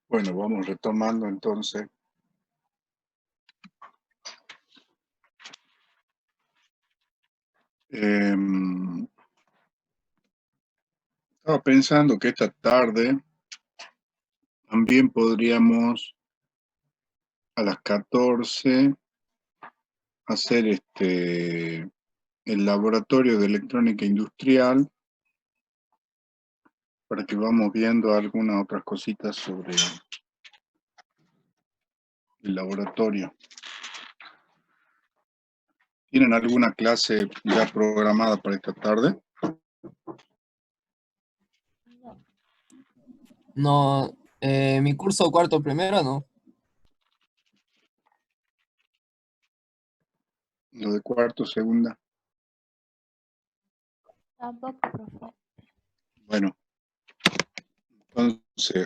Bueno, vamos retomando entonces. Estaba pensando que esta tarde también podríamos a las 14 hacer el laboratorio de electrónica industrial para que vamos viendo algunas otras cositas sobre el laboratorio. ¿Tienen alguna clase ya programada para esta tarde? No, mi curso cuarto primero, no. Lo de cuarto, segunda. Tampoco, profe. Bueno, entonces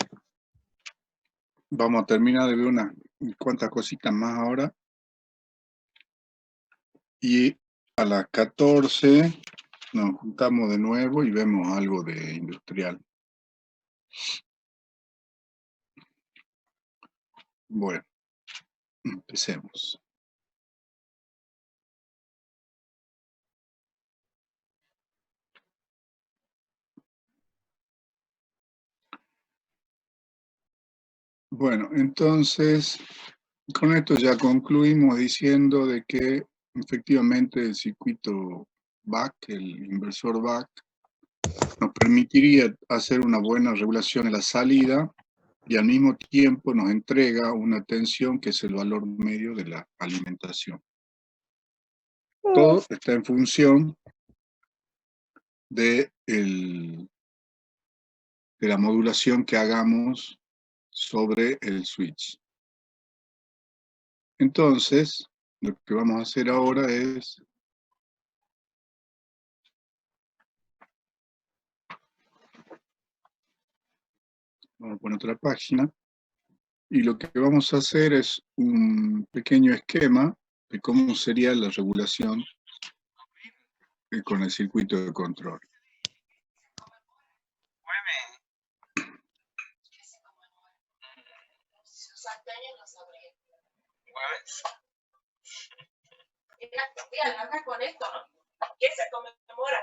vamos a terminar de ver unas cuantas cositas más ahora. Y a las 14 nos juntamos de nuevo y vemos algo de industrial. Bueno, empecemos. Bueno, entonces, con esto ya concluimos diciendo de que efectivamente el circuito BAC, el inversor BAC, nos permitiría hacer una buena regulación en la salida y al mismo tiempo nos entrega una tensión que es el valor medio de la alimentación. Todo está en función de la modulación que hagamos sobre el switch. Entonces, lo que vamos a hacer ahora es vamos a poner otra página y lo que vamos a hacer es un pequeño esquema de cómo sería la regulación con el circuito de control. Con esto, ¿no? ¿Qué se conmemora?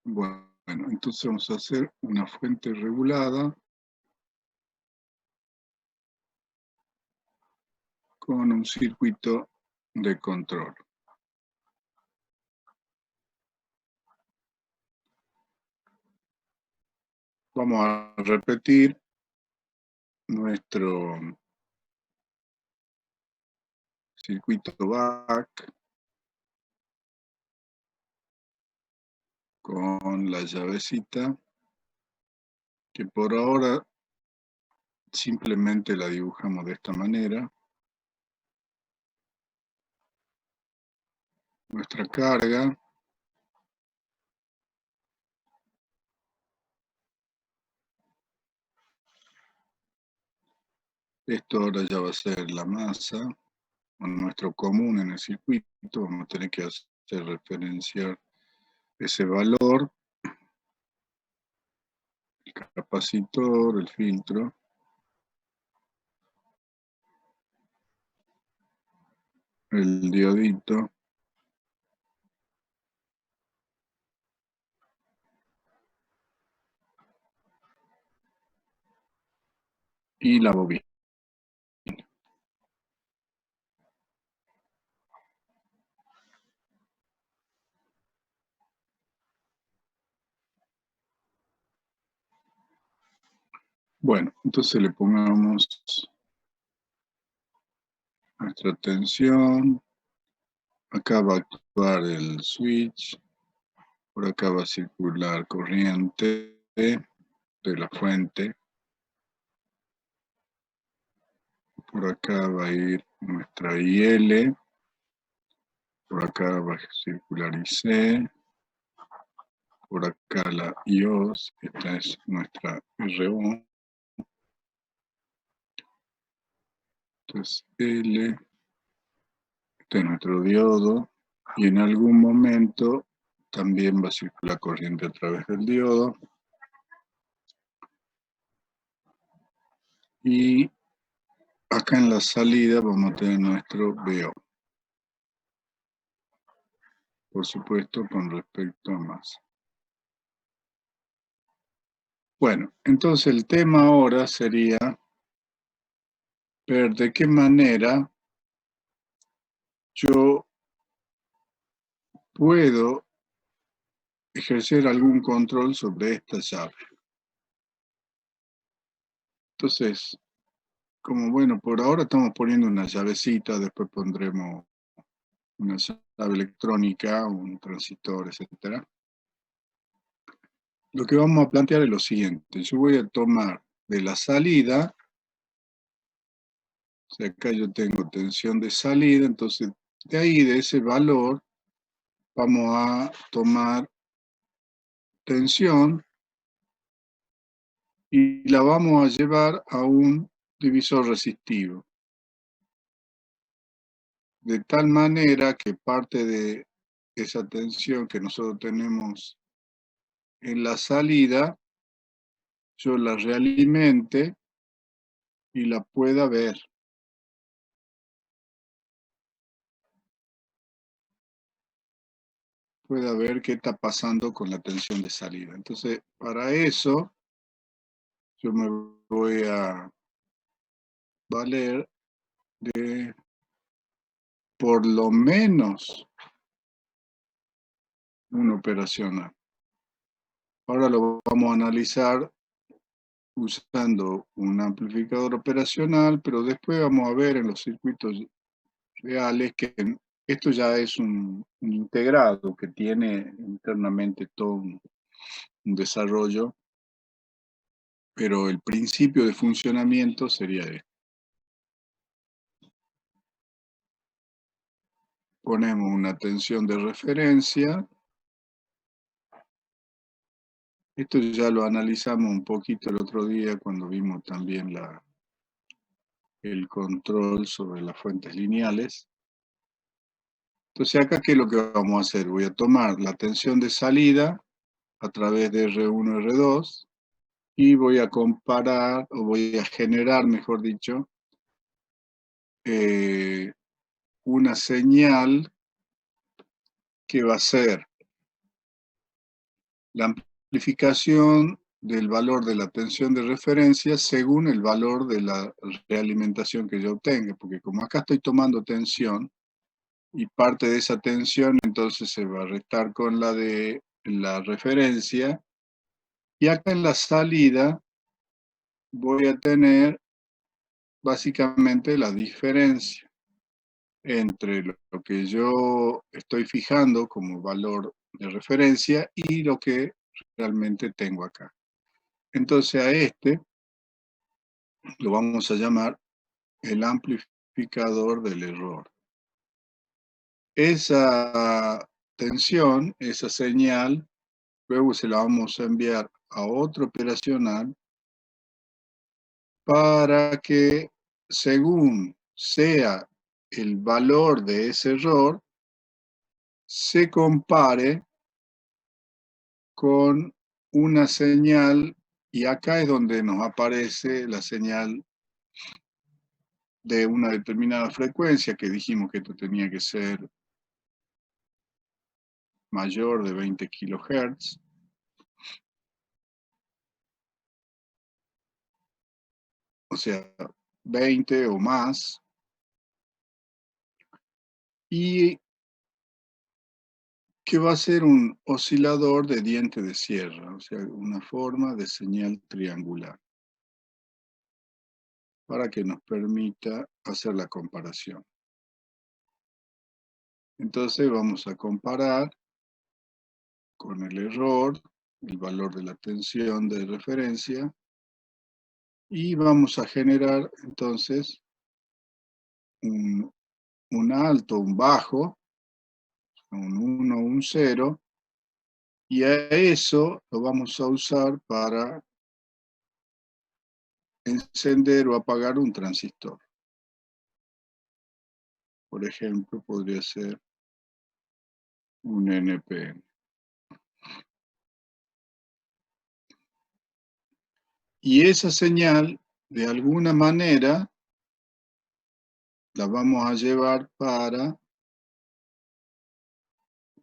Bueno, entonces vamos a hacer una fuente regulada con un circuito de control. Vamos a repetir nuestro circuito BAC con la llavecita, que por ahora simplemente la dibujamos de esta manera. Nuestra carga. Esto ahora ya va a ser la masa, o nuestro común en el circuito. Vamos a tener que hacer referenciar ese valor, el capacitor, el filtro. El diodito. Y la bobina. Bueno, entonces le pongamos nuestra tensión. Acá va a actuar el switch. Por acá va a circular corriente de la fuente. Por acá va a ir nuestra IL. Por acá va a circular IC. Por acá la IOS. Esta es nuestra RO. Entonces L. Este es nuestro diodo y en algún momento también va a circular corriente a través del diodo. Y acá en la salida vamos a tener nuestro VO. Por supuesto, con respecto a masa. Bueno, entonces el tema ahora sería ver de qué manera yo puedo ejercer algún control sobre esta llave. Entonces, como bueno, por ahora estamos poniendo una llavecita, después pondremos una llave electrónica, un transistor, etc. Lo que vamos a plantear es lo siguiente. Yo voy a tomar de la salida, o sea, acá yo tengo tensión de salida, entonces de ahí, de ese valor, vamos a tomar tensión y la vamos a llevar a un divisor resistivo. De tal manera que parte de esa tensión que nosotros tenemos en la salida, yo la realimente y la pueda ver. Pueda ver qué está pasando con la tensión de salida. Entonces, para eso, yo me voy a valer de por lo menos una operacional. Ahora lo vamos a analizar usando un amplificador operacional, pero después vamos a ver en los circuitos reales que esto ya es un integrado que tiene internamente todo un desarrollo, pero el principio de funcionamiento sería este. Ponemos una tensión de referencia. Esto ya lo analizamos un poquito el otro día cuando vimos también el control sobre las fuentes lineales. Entonces acá, ¿qué es lo que vamos a hacer? Voy a tomar la tensión de salida a través de R1, R2 y voy a comparar, o voy a generar, mejor dicho, una señal que va a ser la amplificación del valor de la tensión de referencia según el valor de la realimentación que yo obtenga, porque como acá estoy tomando tensión y parte de esa tensión entonces se va a restar con la de la referencia, y acá en la salida voy a tener básicamente la diferencia entre lo que yo estoy fijando como valor de referencia y lo que realmente tengo acá. Entonces a este lo vamos a llamar el amplificador del error. Esa tensión, esa señal, luego se la vamos a enviar a otro operacional para que, según sea el valor de ese error, se compare con una señal, y acá es donde nos aparece la señal de una determinada frecuencia, que dijimos que esto tenía que ser mayor de 20 kHz. O sea, 20 o más. Y que va a ser un oscilador de diente de sierra, o sea, una forma de señal triangular, para que nos permita hacer la comparación. Entonces vamos a comparar con el error, el valor de la tensión de referencia, y vamos a generar entonces un alto, un bajo, un 1, un 0, y a eso lo vamos a usar para encender o apagar un transistor. por ejemplo, podría ser un NPN. Y esa señal, de alguna manera, la vamos a llevar para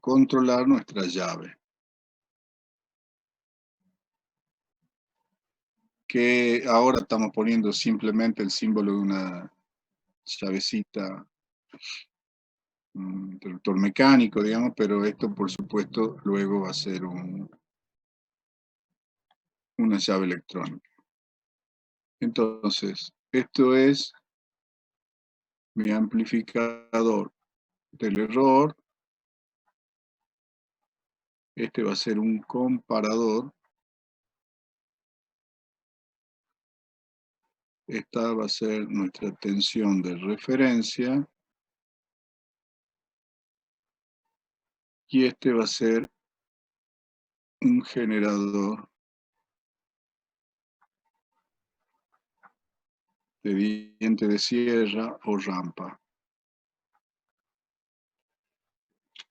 controlar nuestra llave. Que ahora estamos poniendo simplemente el símbolo de una llavecita, un interruptor mecánico, digamos, pero esto, por supuesto, luego va a ser una llave electrónica. Entonces, esto es mi amplificador del error. Este va a ser un comparador. Esta va a ser nuestra tensión de referencia. Y este va a ser un generador de diente de sierra o rampa.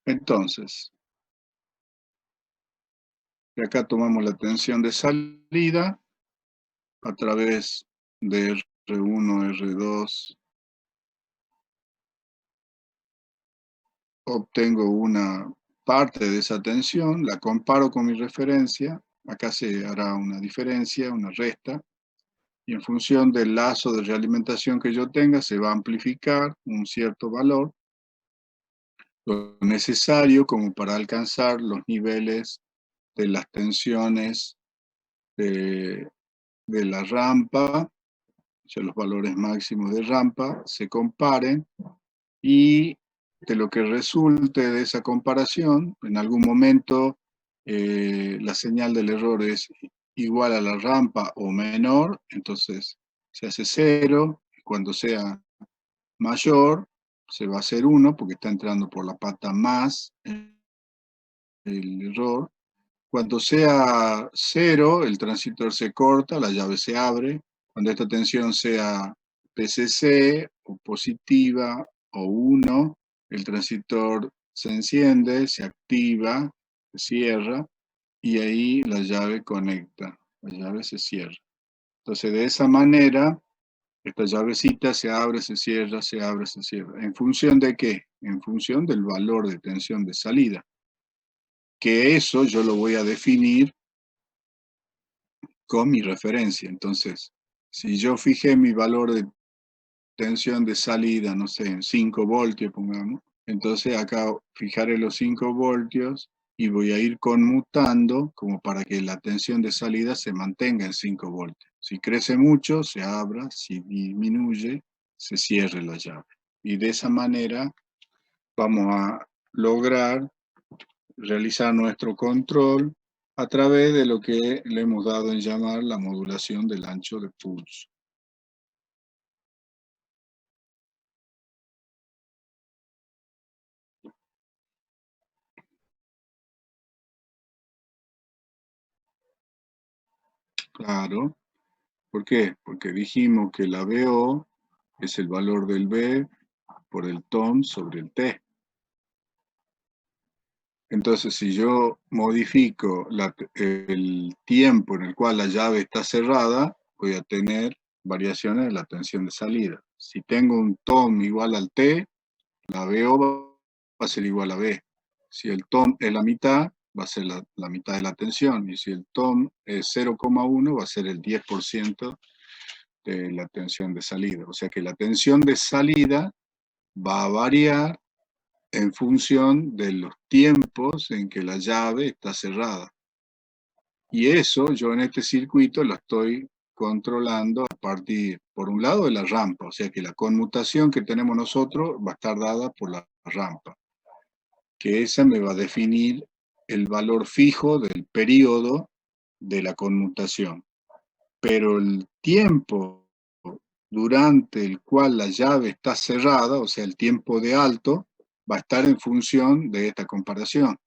Entonces, de acá tomamos la tensión de salida a través de R1, R2. Obtengo una parte de esa tensión, la comparo con mi referencia. Acá se hará una diferencia, una resta. Y en función del lazo de realimentación que yo tenga, se va a amplificar un cierto valor, lo necesario como para alcanzar los niveles de las tensiones de la rampa, o sea, los valores máximos de rampa, se comparen y de lo que resulte de esa comparación, en algún momento la señal del error es igual a la rampa o menor, entonces se hace 0, cuando sea mayor se va a hacer 1 porque está entrando por la pata más el error. Cuando sea 0, el transistor se corta, la llave se abre. Cuando esta tensión sea PCC o positiva o 1, el transistor se enciende, se activa, se cierra y ahí la llave conecta, la llave se cierra. Entonces de esa manera, esta llavecita se abre, se cierra, se abre, se cierra. ¿En función de qué? En función del valor de tensión de salida. Que eso yo lo voy a definir con mi referencia. Entonces, si yo fijé mi valor de tensión de salida, no sé, en 5 voltios, pongamos, entonces acá fijaré los 5 voltios y voy a ir conmutando como para que la tensión de salida se mantenga en 5 voltios. Si crece mucho, se abra, si disminuye, se cierre la llave. Y de esa manera vamos a lograr realizar nuestro control a través de lo que le hemos dado en llamar la modulación del ancho de pulso. Claro. ¿Por qué? Porque dijimos que la BO es el valor del B por el tom sobre el T. Entonces, si yo modifico el tiempo en el cual la llave está cerrada, voy a tener variaciones de la tensión de salida. Si tengo un tom igual al T, la BO va a ser igual a B. Si el tom es la mitad, va a ser la mitad de la tensión. Y si el tom es 0,1, va a ser el 10% de la tensión de salida. O sea que la tensión de salida va a variar en función de los tiempos en que la llave está cerrada. Y eso yo en este circuito lo estoy controlando a partir, por un lado, de la rampa. O sea que la conmutación que tenemos nosotros va a estar dada por la rampa. Que esa me va a definir el valor fijo del periodo de la conmutación. Pero el tiempo durante el cual la llave está cerrada, o sea, el tiempo de alto, va a estar en función de esta comparación,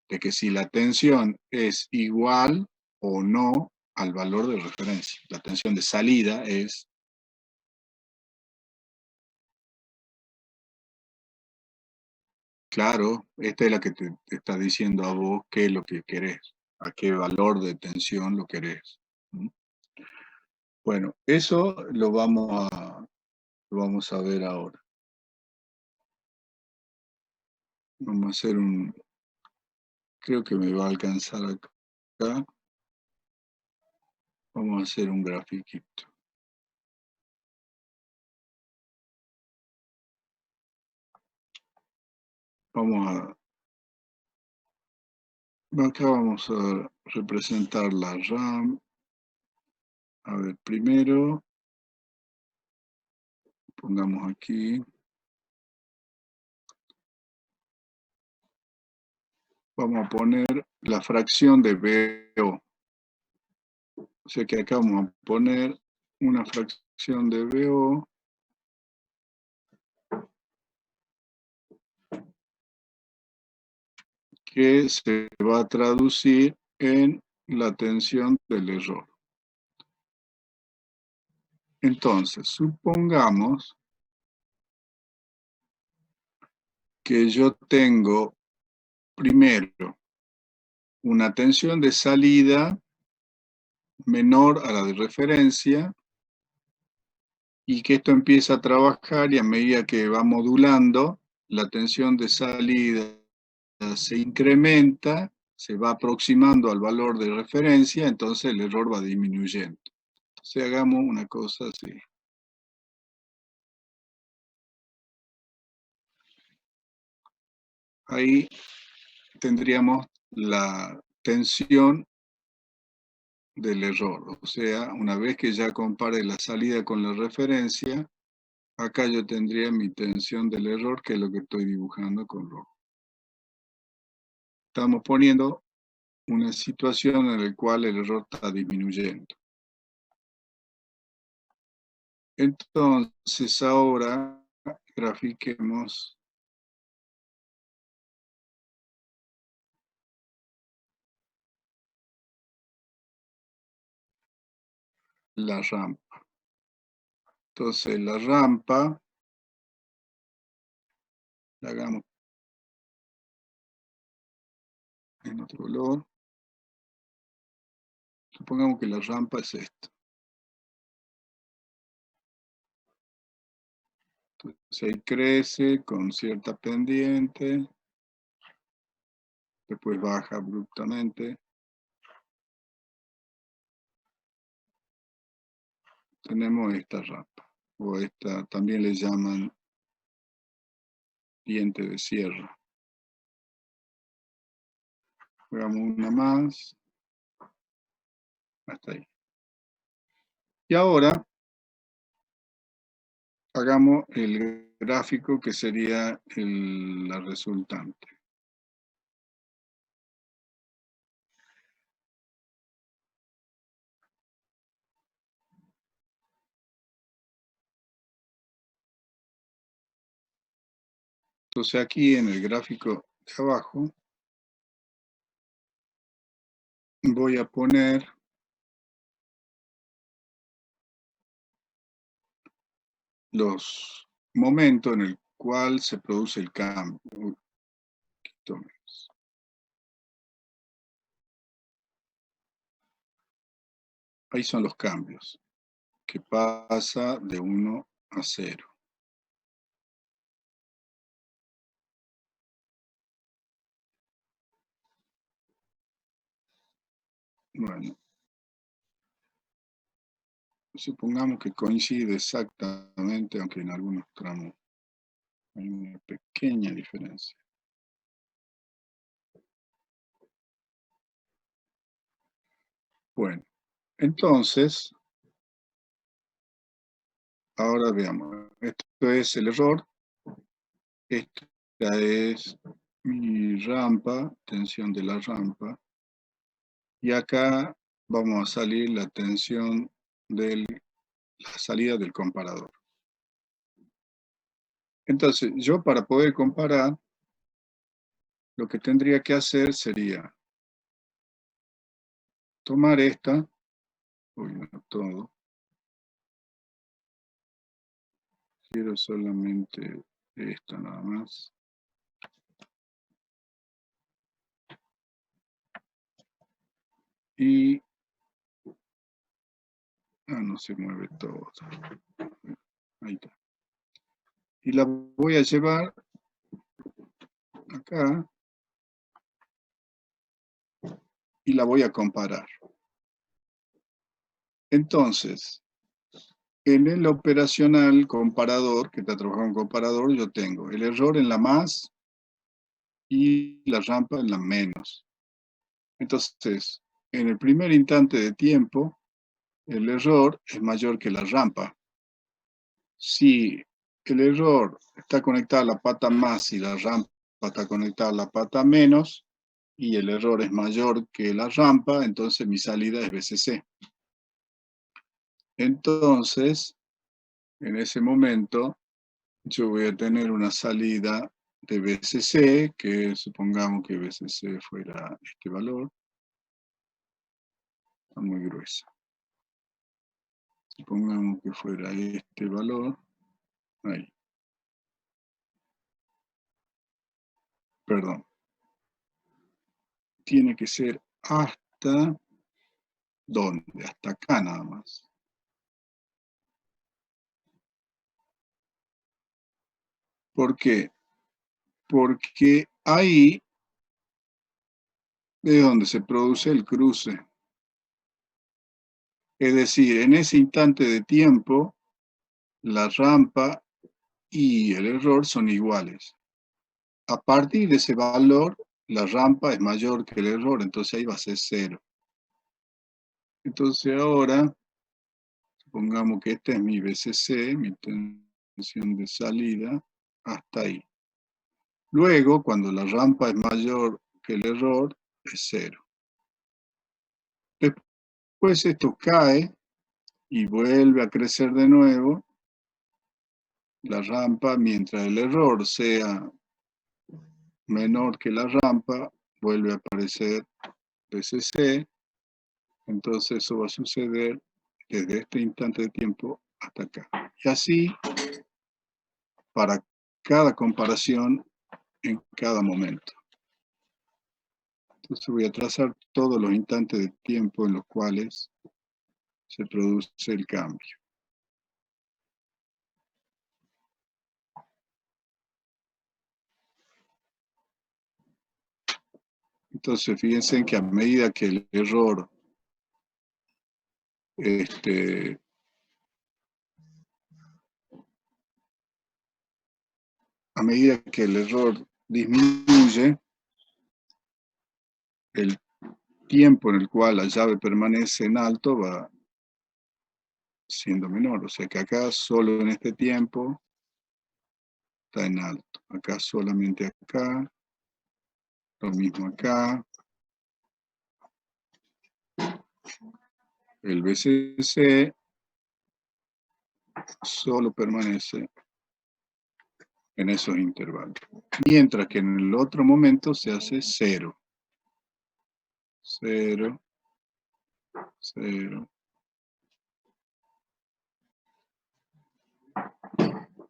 de que si la tensión es igual o no al valor de referencia. La tensión de salida es Claro, esta es la que te está diciendo a vos qué es lo que querés, a qué valor de tensión lo querés. ¿Mm? Bueno, eso lo vamos a ver ahora. Vamos a hacer creo que me va a alcanzar acá. Vamos a hacer un grafiquito. Acá vamos a representar la RAM. A ver, primero, pongamos aquí. Vamos a poner la fracción de BO. O sea que acá vamos a poner una fracción de BO que se va a traducir en la tensión del error. Entonces, supongamos que yo tengo primero una tensión de salida menor a la de referencia y que esto empieza a trabajar y a medida que va modulando, la tensión de salida se incrementa, se va aproximando al valor de referencia, entonces el error va disminuyendo. Entonces hagamos una cosa así. Ahí tendríamos la tensión del error. O sea, una vez que ya compare la salida con la referencia, acá yo tendría mi tensión del error, que es lo que estoy dibujando con rojo. Estamos poniendo una situación en la cual el error está disminuyendo. Entonces ahora grafiquemos la rampa. Entonces la rampa, la hagamos en otro color. Supongamos que la rampa es esta. Entonces ahí crece con cierta pendiente, después baja abruptamente. Tenemos esta rampa, o esta también le llaman diente de sierra. Hagamos una más. Hasta ahí. Y ahora hagamos el gráfico que sería la resultante. Entonces aquí en el gráfico de abajo voy a poner los momentos en el cual se produce el cambio. Un poquito menos. Ahí son los cambios, que pasa de 1 a 0. Bueno, supongamos que coincide exactamente, aunque en algunos tramos hay una pequeña diferencia. Bueno, entonces, ahora veamos. Esto es el error. Esta es mi rampa, tensión de la rampa. Y acá vamos a salir la tensión de la salida del comparador. Entonces, yo para poder comparar, lo que tendría que hacer sería tomar esta, no todo, quiero solamente esta nada más. y no se mueve todo. Ahí está. Y la voy a llevar acá y la voy a comparar. Entonces, en el operacional comparador, que está trabajando en comparador, yo tengo el error en la más y la rampa en la menos. Entonces, en el primer instante de tiempo, el error es mayor que la rampa. Si el error está conectado a la pata más y la rampa está conectada a la pata menos, y el error es mayor que la rampa, entonces mi salida es BCC. Entonces, en ese momento, yo voy a tener una salida de BCC, que supongamos que BCC fuera este valor. Está muy gruesa. Supongamos que fuera este valor. Ahí. Perdón. Tiene que ser hasta... ¿dónde? Hasta acá nada más. ¿Por qué? Porque ahí es donde se produce el cruce. Es decir, en ese instante de tiempo, la rampa y el error son iguales. A partir de ese valor, la rampa es mayor que el error, entonces ahí va a ser 0. Entonces ahora, supongamos que este es mi BCC, mi tensión de salida, hasta ahí. Luego, cuando la rampa es mayor que el error, es 0. Después esto cae y vuelve a crecer de nuevo la rampa, mientras el error sea menor que la rampa, vuelve a aparecer BCC, entonces eso va a suceder desde este instante de tiempo hasta acá. Y así, para cada comparación en cada momento. Entonces voy a trazar todos los instantes de tiempo en los cuales se produce el cambio. Entonces, fíjense que a medida que el error a medida que el error disminuye, el tiempo en el cual la llave permanece en alto va siendo menor. O sea que acá solo en este tiempo está en alto. Acá solamente acá. Lo mismo acá. El BCC solo permanece en esos intervalos. Mientras que en el otro momento se hace 0. 0. 0.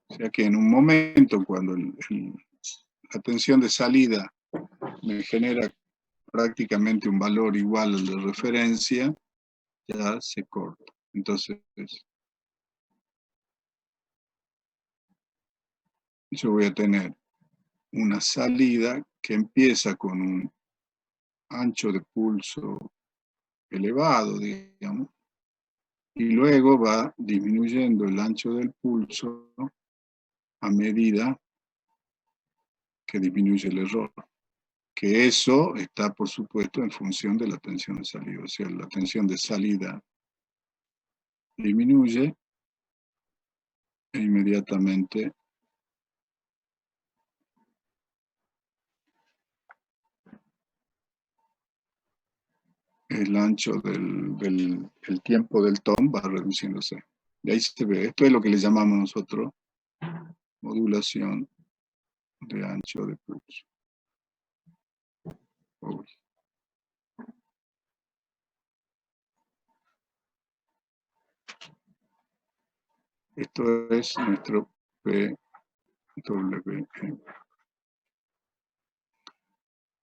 O sea que en un momento cuando la tensión de salida me genera prácticamente un valor igual al de referencia, ya se corta. Entonces, yo voy a tener una salida que empieza con un ancho de pulso elevado, digamos, y luego va disminuyendo el ancho del pulso a medida que disminuye el error. Que eso está, por supuesto, en función de la tensión de salida. O sea, la tensión de salida disminuye e inmediatamente el ancho el tiempo del tom va reduciéndose. Y ahí se ve. Esto es lo que le llamamos nosotros modulación de ancho de pulso. Uy. Esto es nuestro PWM.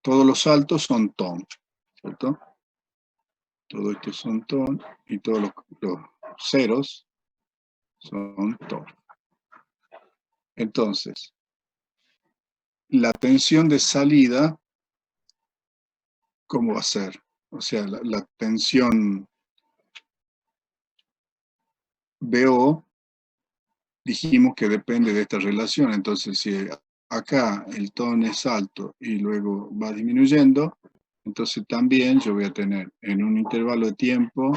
Todos los saltos son tom, ¿cierto? Todo esto son ton y todos los ceros son ton. Entonces, la tensión de salida, ¿cómo va a ser? O sea, la tensión BO, dijimos que depende de esta relación. Entonces, si acá el tono es alto y luego va disminuyendo, entonces también yo voy a tener en un intervalo de tiempo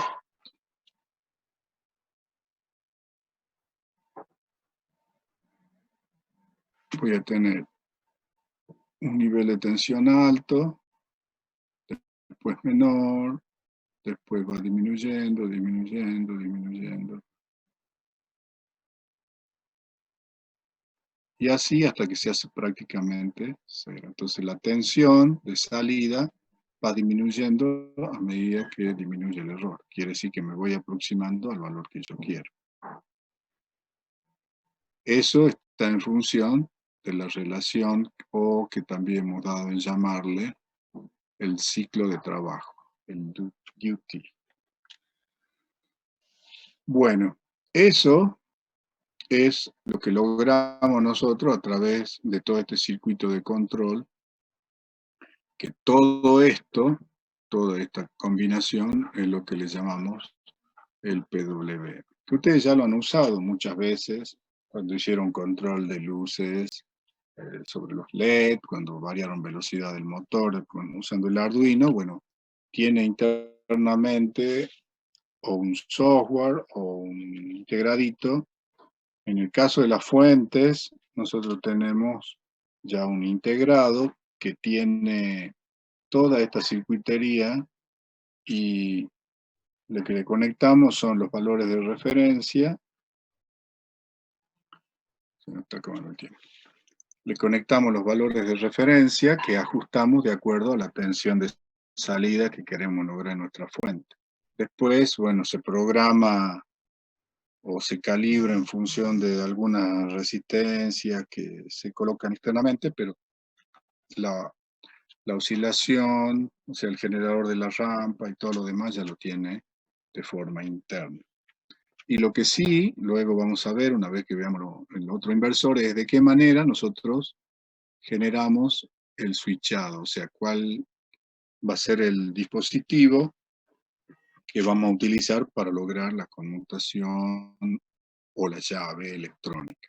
voy a tener un nivel de tensión alto, después menor, después va disminuyendo, disminuyendo, disminuyendo. Y así hasta que se hace prácticamente cero. Entonces la tensión de salida va disminuyendo a medida que disminuye el error. Quiere decir que me voy aproximando al valor que yo quiero. Eso está en función de la relación o que también hemos dado en llamarle el ciclo de trabajo, el duty. Bueno, eso es lo que logramos nosotros a través de todo este circuito de control, que todo esto, toda esta combinación es lo que le llamamos el PWM, que ustedes ya lo han usado muchas veces cuando hicieron control de luces sobre los LED, cuando variaron velocidad del motor usando el Arduino. Bueno, tiene internamente o un software o un integradito. En el caso de las fuentes, nosotros tenemos ya un integrado que tiene toda esta circuitería y lo que le conectamos son los valores de referencia. Se me está acabando el tiempo. Le conectamos los valores de referencia que ajustamos de acuerdo a la tensión de salida que queremos lograr en nuestra fuente. Después, bueno, se programa o se calibra en función de alguna resistencia que se colocan externamente, pero la oscilación, o sea, el generador de la rampa y todo lo demás ya lo tiene de forma interna. Y lo que sí, luego vamos a ver, una vez que veamos el otro inversor, es de qué manera nosotros generamos el switchado, o sea, cuál va a ser el dispositivo que vamos a utilizar para lograr la conmutación o la llave electrónica.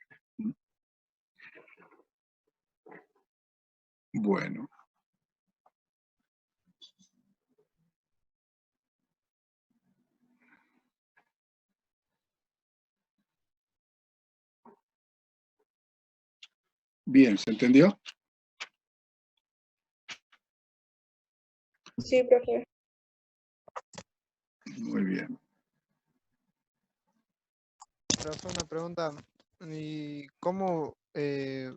Bueno. Bien, ¿se entendió? Sí, profe. Muy bien. Profe, una pregunta. ¿Y cómo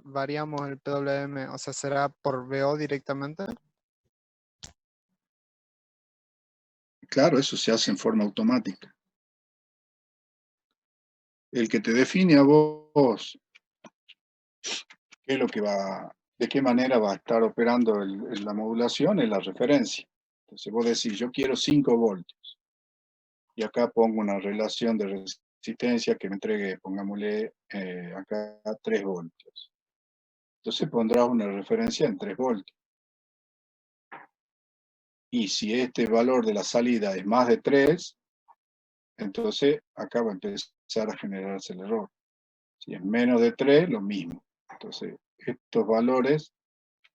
variamos el PWM? O sea, ¿será por VO directamente? Claro, eso se hace en forma automática. El que te define a vos qué es lo que va, de qué manera va a estar operando la modulación es la referencia. Entonces vos decís, yo quiero 5 voltios. Y acá pongo una relación de resistencia que me entregue, pongámosle acá 3 voltios. Entonces pondrás una referencia en 3 voltios. Y si este valor de la salida es más de 3, entonces acá va a empezar a generarse el error. Si es menos de 3, lo mismo. Entonces, estos valores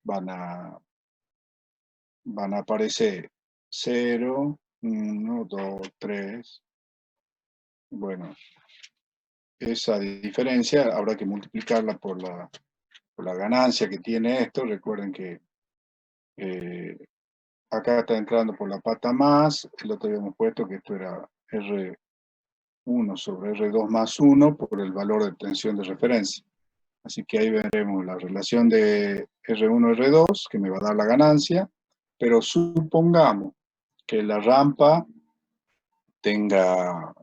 van a aparecer 0, 1, 2, 3. Bueno, esa diferencia habrá que multiplicarla por la ganancia que tiene esto. Recuerden que acá está entrando por la pata más, el otro habíamos puesto que esto era R1 sobre R2 más 1 por el valor de tensión de referencia. Así que ahí veremos la relación de R1-R2, que me va a dar la ganancia, pero supongamos que la rampa tenga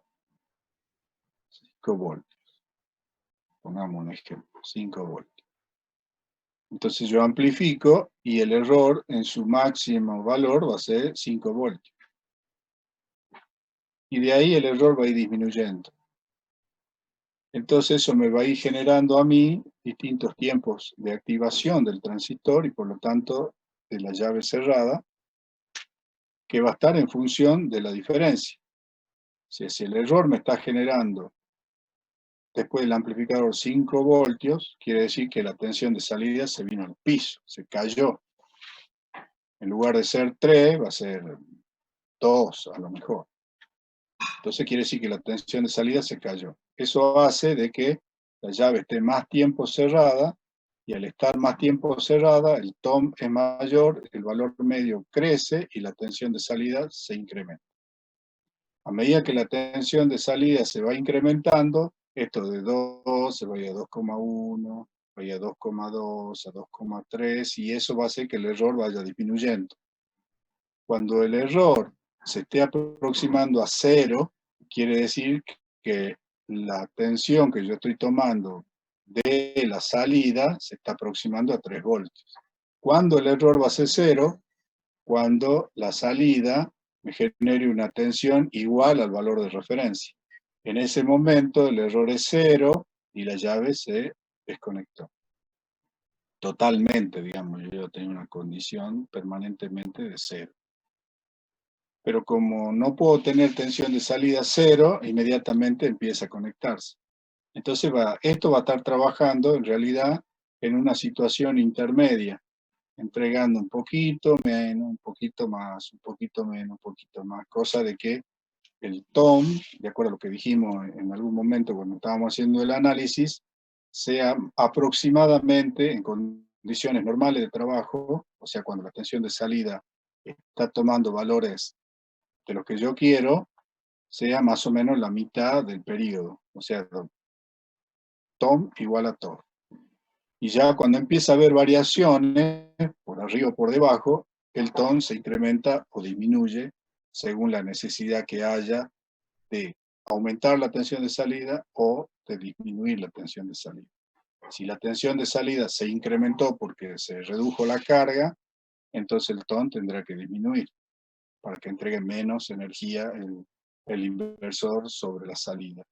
5 voltios. Pongamos un ejemplo, 5 voltios. Entonces yo amplifico y el error en su máximo valor va a ser 5 voltios. y de ahí el error va a ir disminuyendo. Entonces eso me va a ir generando a mí distintos tiempos de activación del transistor y por lo tanto de la llave cerrada, que va a estar en función de la diferencia. Si el error me está generando después del amplificador 5 voltios, quiere decir que la tensión de salida se vino al piso, se cayó. En lugar de ser 3, va a ser 2 a lo mejor. Entonces quiere decir que la tensión de salida se cayó. Eso hace de que la llave esté más tiempo cerrada, y al estar más tiempo cerrada, el TOM es mayor, el valor medio crece y la tensión de salida se incrementa. A medida que la tensión de salida se va incrementando, esto de 2 se va a ir a 2,1, va a ir a 2,2, a 2,3, y eso va a hacer que el error vaya disminuyendo. Cuando el error se esté aproximando a 0, quiere decir que la tensión que yo estoy tomando de la salida se está aproximando a 3 voltios. ¿Cuándo el error va a ser 0? Cuando la salida me genere una tensión igual al valor de referencia. En ese momento el error es 0 y la llave se desconectó. Totalmente, digamos, yo tengo una condición permanentemente de 0. Pero como no puedo tener tensión de salida 0, inmediatamente empieza a conectarse. Entonces esto va a estar trabajando en realidad en una situación intermedia, entregando un poquito menos, un poquito más, un poquito menos, un poquito más, cosa de que el TOM, de acuerdo a lo que dijimos en algún momento cuando estábamos haciendo el análisis, sea aproximadamente en condiciones normales de trabajo, o sea, cuando la tensión de salida está tomando valores de lo que yo quiero, sea más o menos la mitad del periodo, o sea, TOM igual a TOR. Y ya cuando empieza a haber variaciones, por arriba o por debajo, el TOM se incrementa o disminuye según la necesidad que haya de aumentar la tensión de salida o de disminuir la tensión de salida. Si la tensión de salida se incrementó porque se redujo la carga, entonces el TOM tendrá que disminuir para que entregue menos energía el inversor sobre la salida.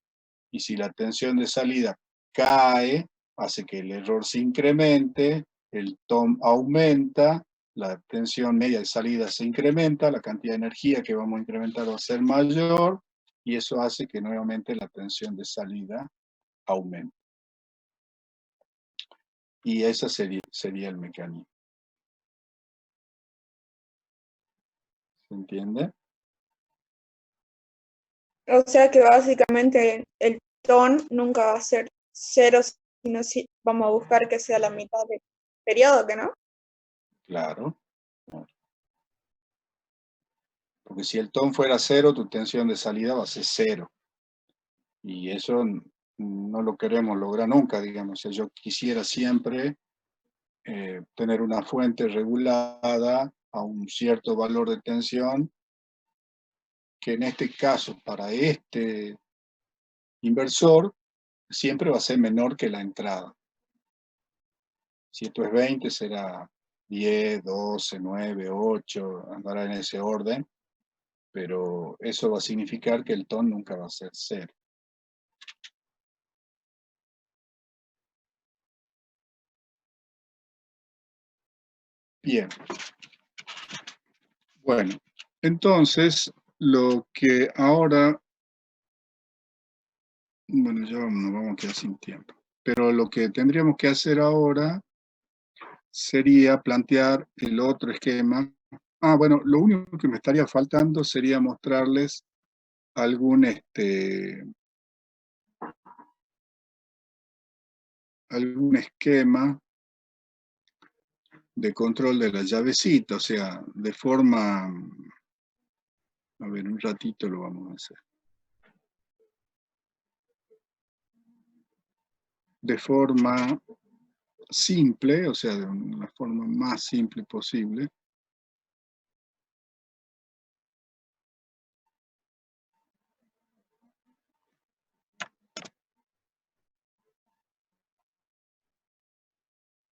Y si la tensión de salida cae, hace que el error se incremente, el TOM aumenta, la tensión media de salida se incrementa, la cantidad de energía que vamos a incrementar va a ser mayor, y eso hace que nuevamente la tensión de salida aumente. Y ese sería el mecanismo. ¿Se entiende? O sea que básicamente el TON nunca va a ser 0, sino si vamos a buscar que sea la mitad del periodo, ¿que no? Claro. Porque si el TOM fuera 0, tu tensión de salida va a ser 0. Y eso no lo queremos lograr nunca, digamos. Si yo quisiera siempre tener una fuente regulada a un cierto valor de tensión, que en este caso, para este inversor, siempre va a ser menor que la entrada. Si esto es 20, será 10, 12, 9, 8, andará en ese orden, pero eso va a significar que el TON nunca va a ser 0. Bien. Bueno, entonces lo que ahora, bueno, ya nos vamos a quedar sin tiempo, pero lo que tendríamos que hacer ahora sería plantear el otro esquema. Bueno, lo único que me estaría faltando sería mostrarles algún esquema de control de la llavecita, o sea, de forma, a ver, un ratito lo vamos a hacer. De forma simple, o sea, de la forma más simple posible.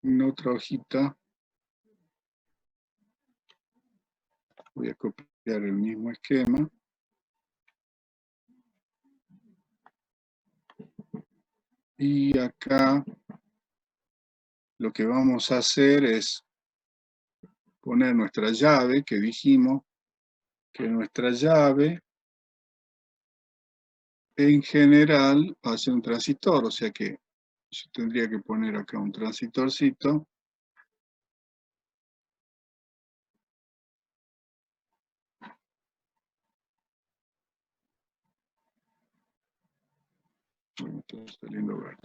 En otra hojita voy a copiar el mismo esquema. Y acá lo que vamos a hacer es poner nuestra llave, que dijimos que nuestra llave en general va a ser un transistor, o sea que yo tendría que poner acá un transistorcito. Bueno, está saliendo verde.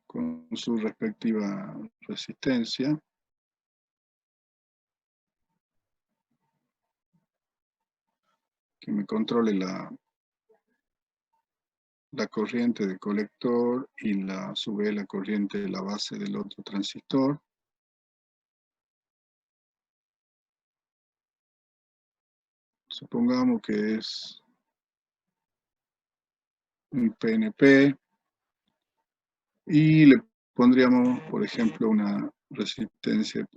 Con su respectiva resistencia. Que me controle la corriente del colector y a su vez la corriente de la base del otro transistor. Supongamos que es un PNP y le pondríamos, por ejemplo, una resistencia de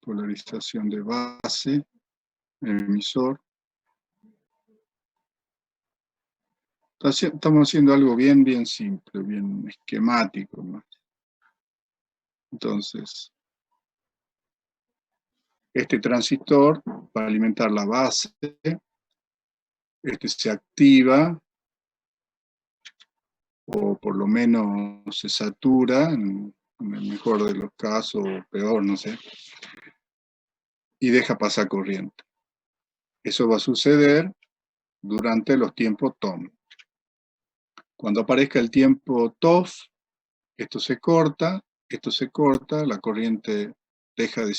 polarización de base, emisor. Estamos haciendo algo bien simple, bien esquemático, ¿no? Entonces, este transistor va a alimentar la base, este se activa, o por lo menos se satura, en el mejor de los casos, o peor, no sé, y deja pasar corriente. Eso va a suceder durante los tiempos TOM. Cuando aparezca el tiempo TOF, esto se corta, la corriente deja de